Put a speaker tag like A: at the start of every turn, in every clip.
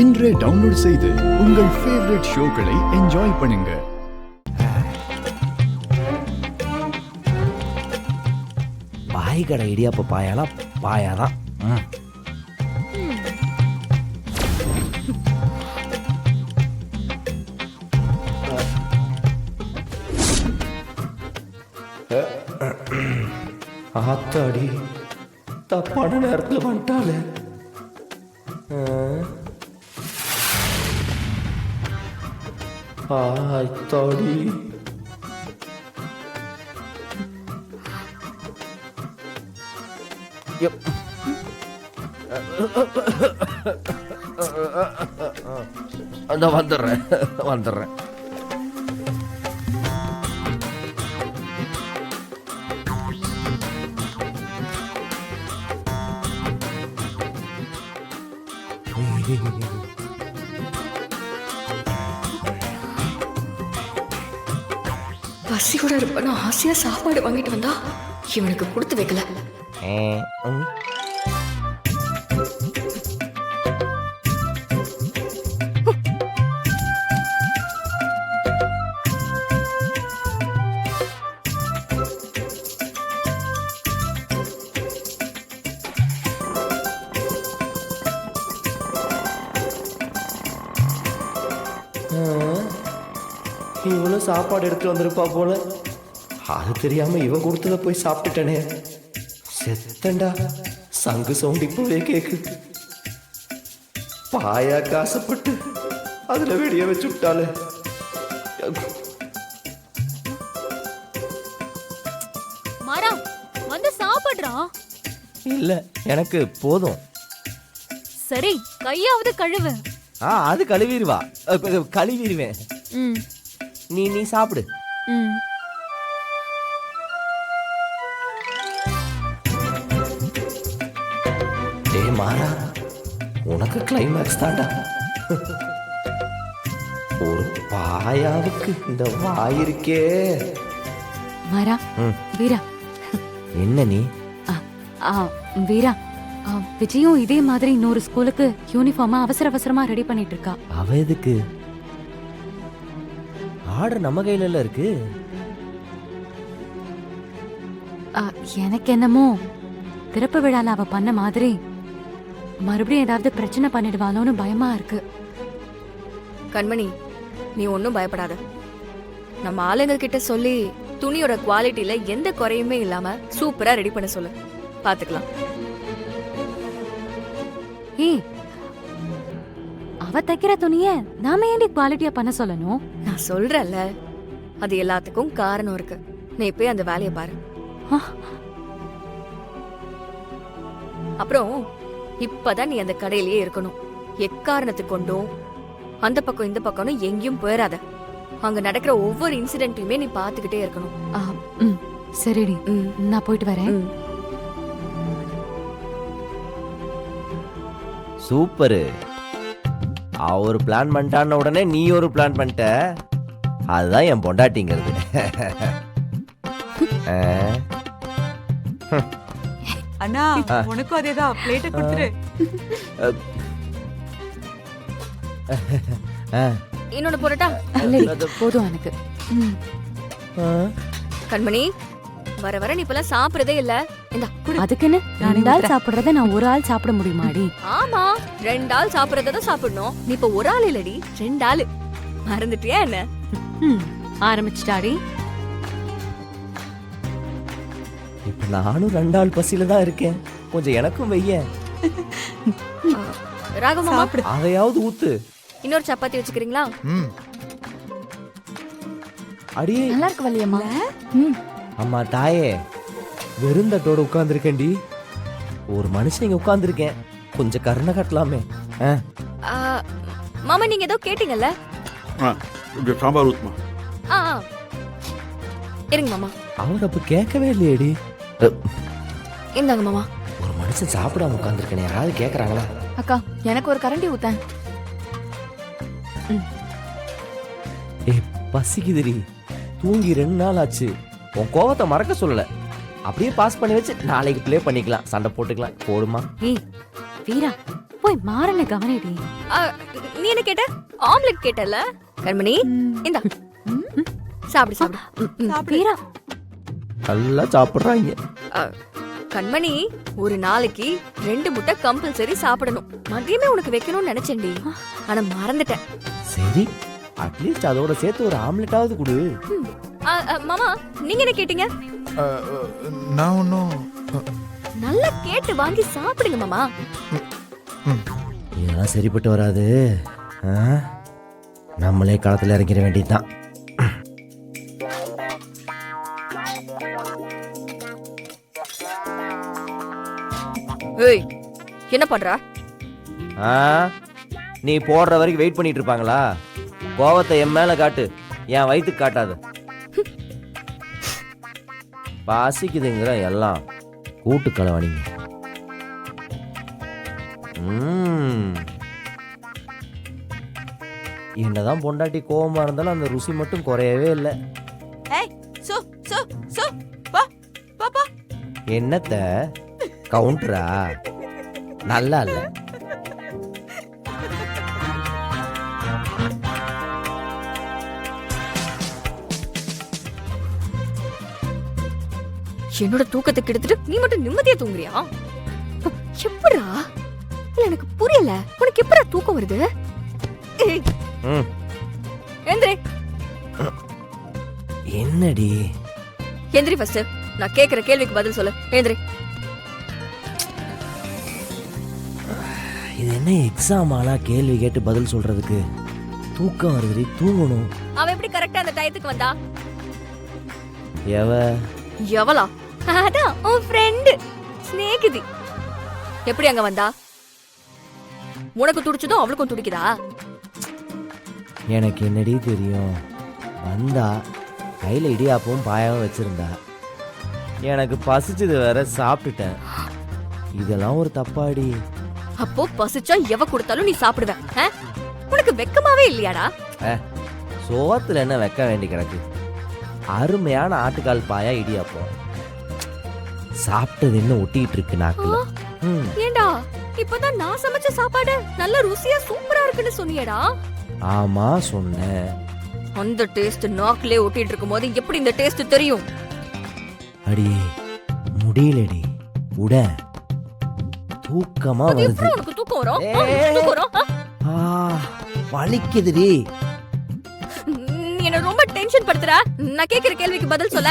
A: இன்றே டவுன்லோட் செய்து உங்கள் ஃபேவரட் ஷோக்களை என்ஜாய் பண்ணுங்க.
B: பாய் கடை இடியாப்ப பாயாலாம் பாயாதான். ஆத்தாடி தப்பான நேரத்தில் வந்துட்டாலே. ஆத்தாடி அந்த வந்துடுறேன்.
C: பசியோட இருப்ப ஆசையா சாப்பாடு வாங்கிட்டு வந்தா இவனுக்கு கொடுத்து வைக்கல.
B: இவளும் சாப்பாடு எடுத்து வந்திருப்பா போல. அது தெரியாம இவன் கொடுத்தத போய் சாப்பிட்டுட்டனே. செத்தண்டா, சங்கு சவுண்ட் இப்பவே கேக்கு. பாயா காசப்பட்டு அதுல வெடிய வச்சு விட்டாலே.
D: மாறா வந்து சாப்பிடுறா.
B: இல்ல எனக்கு போதும்.
D: சரி கையாவது கழுவு.
B: அது கழுவிடுவா, கழுவிடுவேன். நீ சாப்பிடு. டேய் மாறா, உனக்கு கிளைமேக்ஸ் தாண்டா. ஒரு பாயாவுக்கு இந்த வாயிருக்கே.
D: மாறா வீரா.
B: என்ன நீ?
D: வீரா, விஜயும் இதே மாதிரி இன்னொரு ஸ்கூலுக்கு யூனிஃபார்மா அவசரமா ரெடி பண்ணிட்டு இருக்கா.
B: அவ எதுக்கு? ஆர்டர் நம்ம கையில இருக்கு.
D: எனக்கு என்னமோ திறப்பு விழால அவ பண்ண மாதிரி மறுபடியும் ஏதாவது பிரச்சனை பண்ணிடுவாளோன்னு பயமா இருக்கு.
C: கண்மணி, நீ ஒன்னும் பயப்படாத. நம்ம ஆளுங்க கிட்ட சொல்லி துணியோட குவாலிட்டியில எந்த குறையுமே இல்லாம சூப்பரா ரெடி பண்ண சொல்லு, பாத்துக்கலாம்.
D: அவ தைக்கிற துணிய நாம ஏண்டி குவாலிட்டியா பண்ண சொல்லணும்?
C: நான் சொல்றேன்ல, அது எல்லாத்துக்கும் காரணம் இருக்கு. நீ போய் அந்த வேலையை பாரு. அப்புறம் இப்பதான் நீ அந்த கடையிலேயே இருக்கணும். எக்காரணத்துக்கு கொண்டும் அந்த பக்கம் இந்த பக்கம்னு எங்கேயும் போயிடாத. அங்க நடக்கிற ஒவ்வொரு இன்சிடென்ட்டையுமே நீ பாத்துக்கிட்டே இருக்கணும்.
D: சரிடி, நான் போயிட்டு வரேன்.
B: சூப்பரு. ஒரு பிளான் பண்ணிட்டான உடனே நீ ஒரு பிளான் பண்ணிட்ட. அதுதான் என் பொண்டாட்டிங்கிறது.
E: அண்ணா, உனக்கும் அதேதான். பிளேட்டை கொடுத்துரு.
C: இன்னொன்னு போடட்டா?
D: போதும் எனக்கு.
C: கண்மணி, வர வர நீ இப்பெல்லாம் சாப்பிடுறதே இல்ல.
D: அதுக்குன்னு 2 ஆள் சாப்பிடுறத நான் ஒரு ஆள் சாப்பிட முடியுமாடி?
C: ஆமா, 2 ஆள் சாப்பிடுறதான் சாப்பிடணும். நீ இப்ப ஒரு ஆள் இல்லடி, 2 ஆளு. மறந்துட்டியா என்ன?
D: ஆரம்பிச்சுட்டாடி.
B: இப்ப நானும் 2 ஆள் பசியில தான் இருக்கேன். கொஞ்சம் எனக்கும் வைய.
C: ராகமா,
B: அதையாவது ஊத்து.
C: இன்னொரு சப்பாத்தி வச்சுக்கிறீங்களா?
B: அடியே
D: நல்லா இருக்கு வள்ளியம்மா.
B: அம்மா தாயே, வெறுந்தட்டோட உட்கார்ந்துருக்கேன்டி. ஒரு மனுஷன் இங்க உட்கார்ந்துருக்கேன். கொஞ்சம் கருணை கட்டலாமே.
C: மாமா, நீங்க ஏதோ கேட்டீங்கல்ல?
F: சாம்பார் ஊத்துமா.
C: இருங்க மாமா.
B: அவங்க அப்ப கேட்கவே இல்லையேடி.
C: இந்தாங்க மாமா.
B: ஒரு மனுஷன் சாப்பிடாம உட்கார்ந்துருக்கேன். யாராவது கேக்குறாங்களா?
C: அக்கா, எனக்கு ஒரு கரண்டி ஊத்தேன்.
B: பசிக்குதுடி. தூங்கி 2 நாள் ஆச்சு. உன் கோவத்தை மறக்க சொல்லல. அப்படியே பாஸ் பண்ணி வச்சு நாளைக்கு ப்ளே பண்ணிக்கலாம், சண்டை போட்டுக்கலாம். போடுமா?
D: ஏய் வீரா, போய் மாறன கவனிடி.
C: ஆ, நீ என்ன கேட்ட? ஆம்லெட் கேட்டல கண்மணி. இந்தா சாப்பிடு சாப்பிடு.
D: வீரா
B: நல்லா சாப்பிட்றாங்க.
C: கண்மணி, ஒரு நாளைக்கு 2 முட்டை கம்பல்சரி சாப்பிடணும். மதியமே உனக்கு வைக்கணும்னு நினைச்சேன்டி, ஆனா மறந்துட்டேன்.
B: சரி, அட்லீஸ்ட் அதோட சேர்த்து ஒரு ஆம்லெட்டாவது கொடு.
C: மாமா, நீங்க என்ன கேட்டீங்க?
G: நான் ஒன்றும்
C: நல்லா கேட்டு வாங்கி சாப்பிடுங்க மாமா.
B: இதெல்லாம் சரிப்பட்டு வராது. நம்மளே களத்தில் இறங்கிட வேண்டியதுதான்.
C: ஏய், என்ன பண்ற?
B: நீ போடுற வரைக்கும் வெயிட் பண்ணிட்டு இருப்பாங்களா? கோவத்தை என் மேல காட்டு, என் வயிற்றுக்கு காட்டாது. பாசிக்குதுங்கிற எல்லாம் கூட்டு களவாணிங்க. என்னதான் பொண்டாட்டி கோவமா இருந்தாலும் அந்த ருசி மட்டும் குறையவே இல்லை.
E: ஏய் சோ சோ சோ பா பா பா.
B: என்னத்த கவுண்டரா? நல்லா இல்ல.
C: என்னோட தூக்கத்தை கெடுத்துட்டு நீ மட்டும் நிம்மதியா தூங்குறியா? எப்படா? இல்ல எனக்கு புரியல. உனக்கு எப்படா தூக்கம் வருது? ஏய், எந்திரி.
B: என்னடி?
C: எந்திரி ஃபர்ஸ்ட். நான் கேக்குற கேள்விக்கு பதில் சொல்லு. எந்திரி.
B: இது என்ன எக்ஸாம் ஆனா கேள்வி கேட்டு பதில் சொல்றதுக்கு? தூக்கம் வருது, தூங்கணும்.
C: அவ எப்படி கரெக்டா அந்த டயத்துக்கு வந்தா? எவளா? அதான் உன் ஃப்ரெண்ட் ஸ்நேகிதி. எப்படி அங்க வந்தா? உனக்கு துடிச்சதும் அவளுக்கும் துடிக்குதா?
B: எனக்கு என்னடி தெரியும்? வந்தா கையில இடியாப்பவும் பாயாவும் வச்சிருந்தா. எனக்கு பசிச்சது வேற, சாப்பிட்டுட்டேன். இதெல்லாம் ஒரு தப்பாடி?
C: அப்போ பசிச்சா எவ கொடுத்தாலும் நீ சாப்பிடுவ? உனக்கு வெக்கமாவே இல்லையாடா?
B: சோத்துல என்ன வைக்க வேண்டி கிடக்கு? அருமையான ஆட்டுக்கால் பாயா இடியாப்பம் சாப்பிட்டது என்ன ஒட்டிட்டு இருக்கு நாக்குல.
C: ஏண்டா, இப்பதான் நான் சமைச்ச சாப்பாடு நல்ல ருசியா சூப்பரா இருக்குன்னு சொன்னியேடா.
B: ஆமா சொன்னேன்.
C: அந்த டேஸ்ட் நாக்குலயே ஒட்டிட்டு இருக்கும்போது எப்படி இந்த டேஸ்ட் தெரியும்?
B: அடி முடியலடி, உட தூக்கமா வருது.
C: எப்படி உனக்கு தூக்கம் வரும்? தூக்கம் வரும்?
B: வலிக்குதுடி.
C: நீ என்ன ரொம்ப டென்ஷன் படுத்துற. நான் கேக்குற கேள்விக்கு பதில் சொல்ல.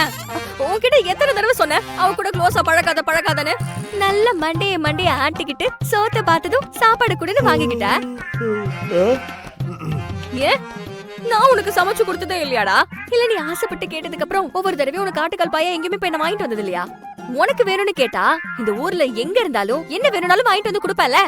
C: உன்கிட்ட எத்தனை தடவை சொன்னேன் அவ கூட க்ளோஸா பழக்காதன்னு? நல்ல மண்டைய ஆட்டிக்கிட்டு சோத்த பார்த்ததும் சாப்பாடு கூட வாங்கிக்கிட்ட. ஏன் நான் உனக்கு சமைச்சு கொடுத்ததே இல்லையாடா? இல்ல நீ ஆசைப்பட்டு கேட்டதுக்கு அப்புறம் ஒவ்வொரு தடவையும் உனக்கு ஆட்டுக்கால் பாயா எங்கேயுமே போய் நான் வாங்கிட்டு வந்தது இல்லையா? உனக்கு வேணும்னு கேட்டா இந்த ஊர்ல எங்க இருந்தாலும் என்ன வேணும்னாலும் வாங்கிட்டு வந்து கொடுப்பல.